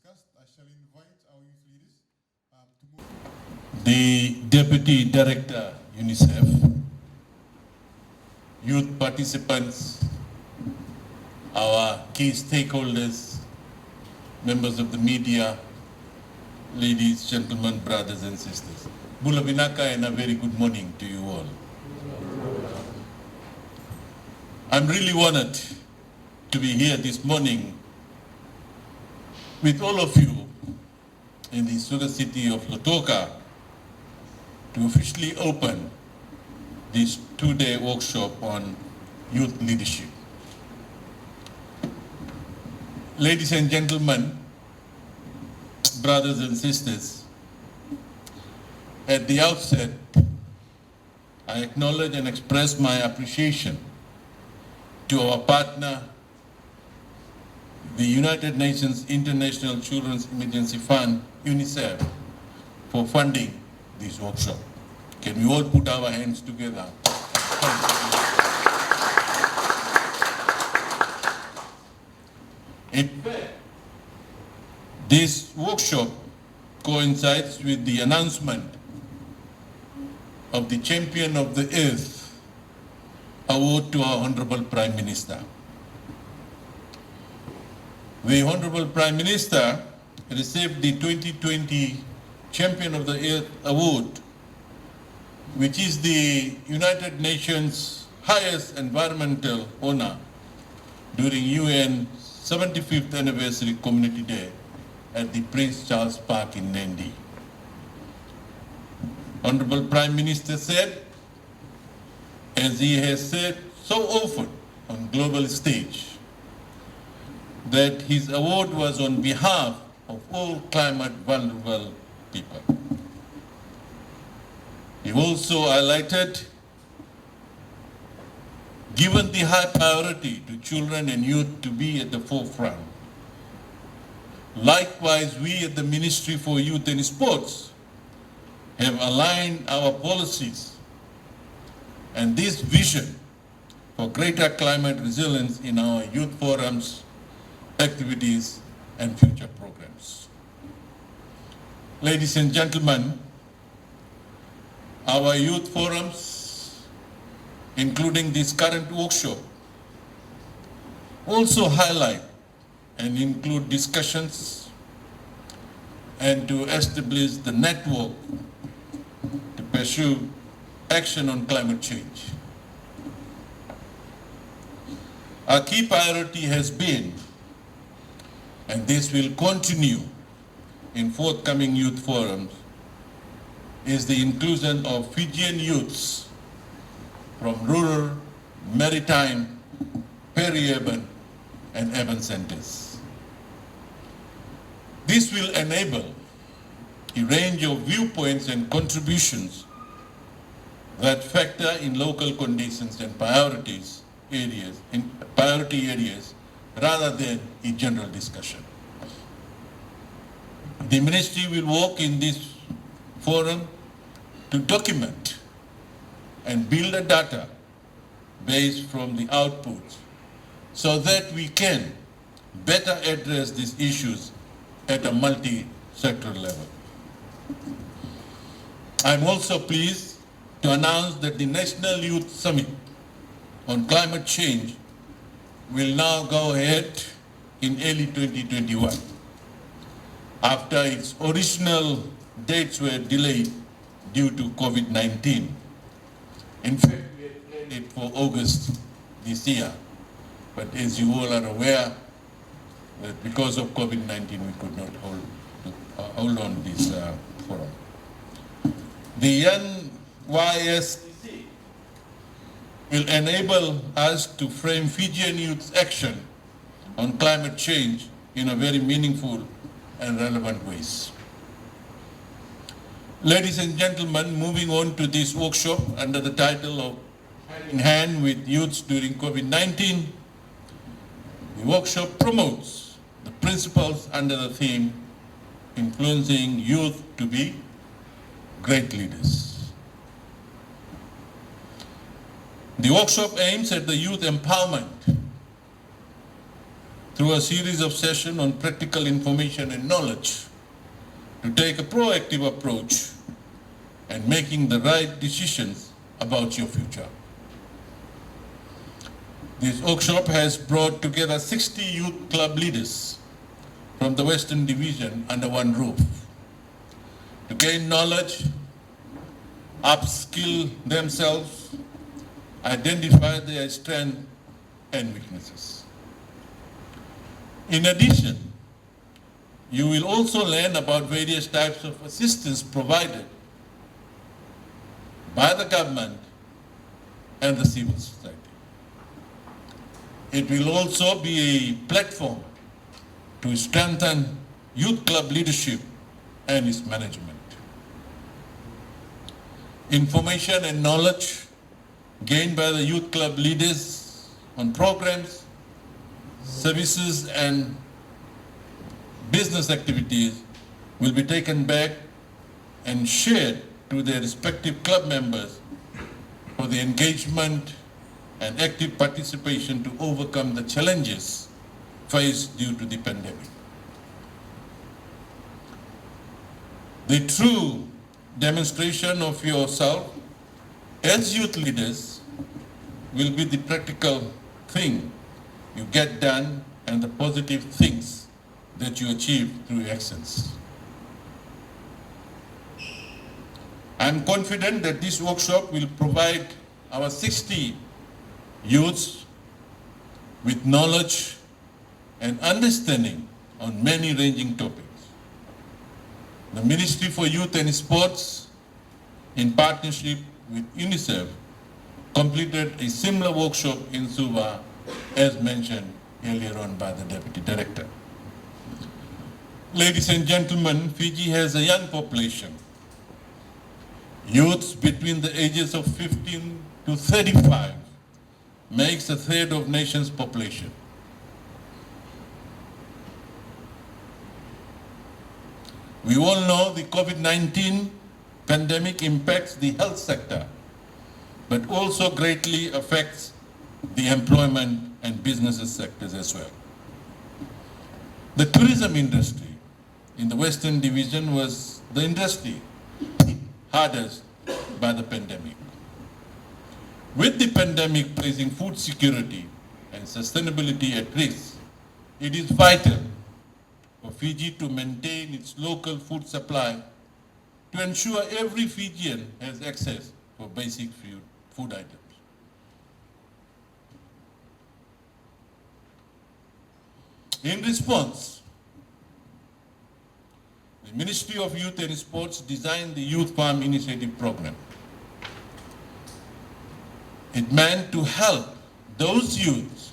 discussed, I shall invite our youth leaders to move. The Deputy Director, UNICEF, youth participants, our key stakeholders, members of the media, ladies, gentlemen, brothers and sisters. Bula Vinaka and a very good morning to you all. I'm really honored to be here this morning with all of you in the sugar city of Lautoka to officially open this two-day workshop on youth leadership. Ladies and gentlemen, brothers and sisters, at the outset, I acknowledge and express my appreciation to our partner, the United Nations International Children's Emergency Fund, UNICEF, for funding this workshop. Can we all put our hands together? In fact, this workshop coincides with the announcement of the Champion of the Earth award to our Honorable Prime Minister. The Honorable Prime Minister received the 2020 Champion of the Earth Award, which is the United Nations highest environmental honor during UN 75th Anniversary Community Day at the Prince Charles Park in Nandi. Honorable Prime Minister said, as he has said so often on global stage, that his award was on behalf of all climate vulnerable people. He also highlighted, given the high priority to children and youth to be at the forefront, likewise we at the Ministry for Youth and Sports have aligned our policies and this vision for greater climate resilience in our youth forums, activities, and future programs. Ladies and gentlemen, our youth forums, including this current workshop, also highlight and include discussions and to establish the network to pursue action on climate change. Our key priority has been, and this will continue in forthcoming youth forums, is the inclusion of Fijian youths from rural, maritime, peri-urban, and urban centers. This will enable a range of viewpoints and contributions that factor in local conditions and priority areas rather than a general discussion. The ministry will work in this forum to document and build a data based from the outputs so that we can better address these issues at a multi-sectoral level. I'm also pleased to announce that the National Youth Summit on Climate Change will now go ahead in early 2021 after its original dates were delayed due to COVID-19. In fact, we had planned it for August this year, but as you all are aware, that because of COVID-19 we could not hold on this forum. The NYSC will enable us to frame Fijian youth's action on climate change in a very meaningful and relevant ways. Ladies and gentlemen, moving on to this workshop under the title of Hand in Hand with Youths During COVID-19, the workshop promotes the principles under the theme Influencing Youth to be Great Leaders. The workshop aims at the youth empowerment through a series of sessions on practical information and knowledge to take a proactive approach and making the right decisions about your future. This workshop has brought together 60 youth club leaders from the Western Division under one roof to gain knowledge, upskill themselves, identify their strengths and weaknesses. In addition, you will also learn about various types of assistance provided by the government and the civil society. It will also be a platform to strengthen youth club leadership and its management. Information and knowledge gained by the youth club leaders on programs, services and business activities will be taken back and shared to their respective club members for the engagement and active participation to overcome the challenges faced due to the pandemic. The true demonstration of yourself as youth leaders will be the practical thing you get done and the positive things that you achieve through actions. I am confident that this workshop will provide our 60 youths with knowledge and understanding on many ranging topics. The Ministry for Youth and Sports, in partnership with UNICEF, completed a similar workshop in Suva, as mentioned earlier on by the Deputy Director. Ladies and gentlemen, Fiji has a young population. Youths between the ages of 15 to 35 makes a third of nation's population. We all know the COVID-19 pandemic impacts the health sector, but also greatly affects the employment and businesses sectors as well. The tourism industry in the Western Division was the industry hardest by the pandemic. With the pandemic placing food security and sustainability at risk, it is vital for Fiji to maintain its local food supply to ensure every Fijian has access for basic food items. In response, the Ministry of Youth and Sports designed the Youth Farm Initiative Program. It meant to help those youths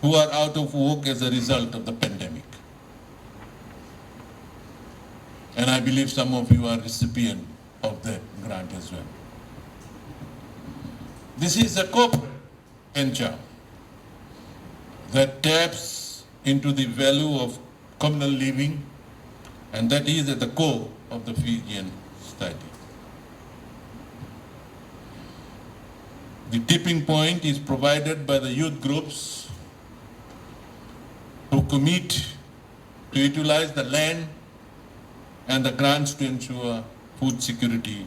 who are out of work as a result of the pandemic. And I believe some of you are recipients of that grant as well. This is a corporate venture that taps into the value of communal living, and that is at the core of the Fijian society. The tipping point is provided by the youth groups who commit to utilize the land and the grants to ensure food security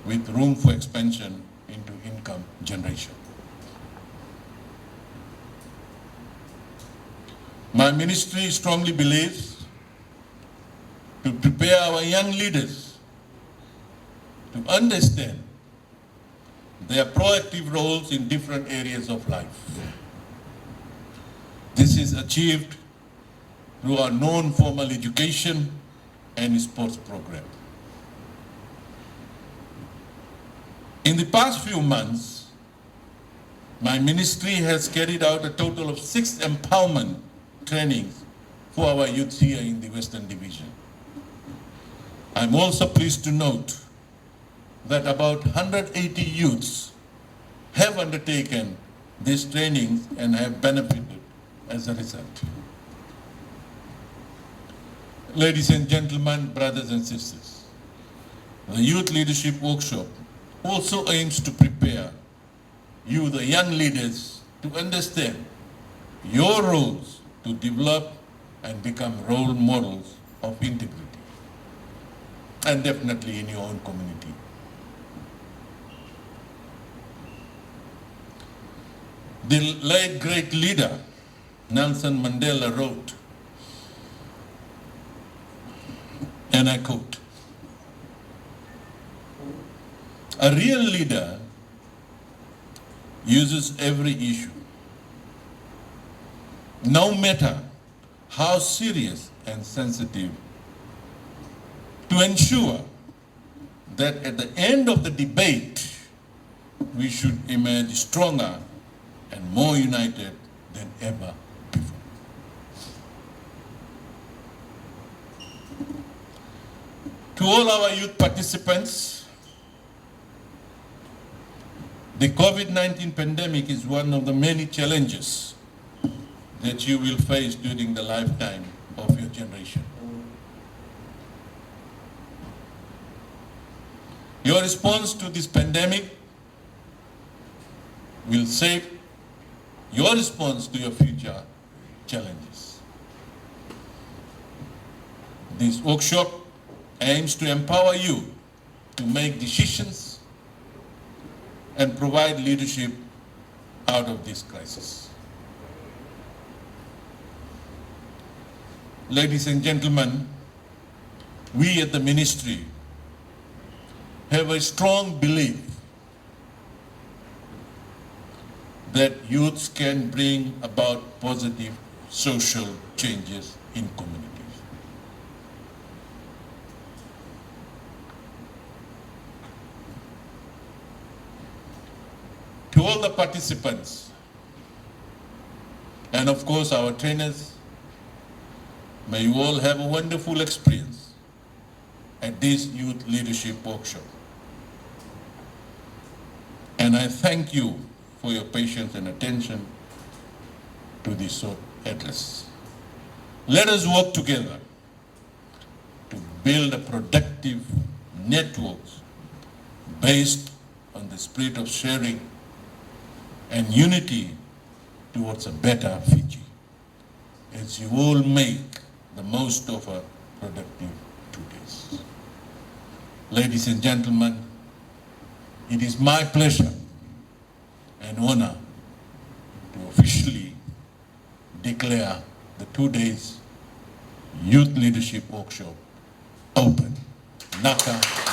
with room for expansion into income generation. My ministry strongly believes to prepare our young leaders to understand their proactive roles in different areas of life. This is achieved through our non-formal education and sports program. In the past few months, my ministry has carried out a total of 6 empowerment trainings for our youth here in the Western Division. I'm also pleased to note that about 180 youths have undertaken these trainings and have benefited as a result. Ladies and gentlemen, brothers and sisters, the Youth Leadership Workshop also aims to prepare you, the young leaders, to understand your roles to develop and become role models of integrity, and definitely in your own community. The late great leader, Nelson Mandela, wrote, and I quote, "A real leader uses every issue, no matter how serious and sensitive, to ensure that at the end of the debate, we should emerge stronger and more united than ever before." To all our youth participants, the COVID-19 pandemic is one of the many challenges that you will face during the lifetime of your generation. Your response to this pandemic will shape your response to your future challenges. This workshop aims to empower you to make decisions and provide leadership out of this crisis. Ladies and gentlemen, we at the ministry have a strong belief that youths can bring about positive social changes in communities. To all the participants, and of course our trainers, may you all have a wonderful experience at this youth leadership workshop. And I thank you for your patience and attention to this short address. Let us work together to build a productive networks based on the spirit of sharing and unity towards a better Fiji, as you all make the most of a productive 2 days. Ladies and gentlemen, it is my pleasure and honor to officially declare the 2 days Youth Leadership Workshop open. Naka.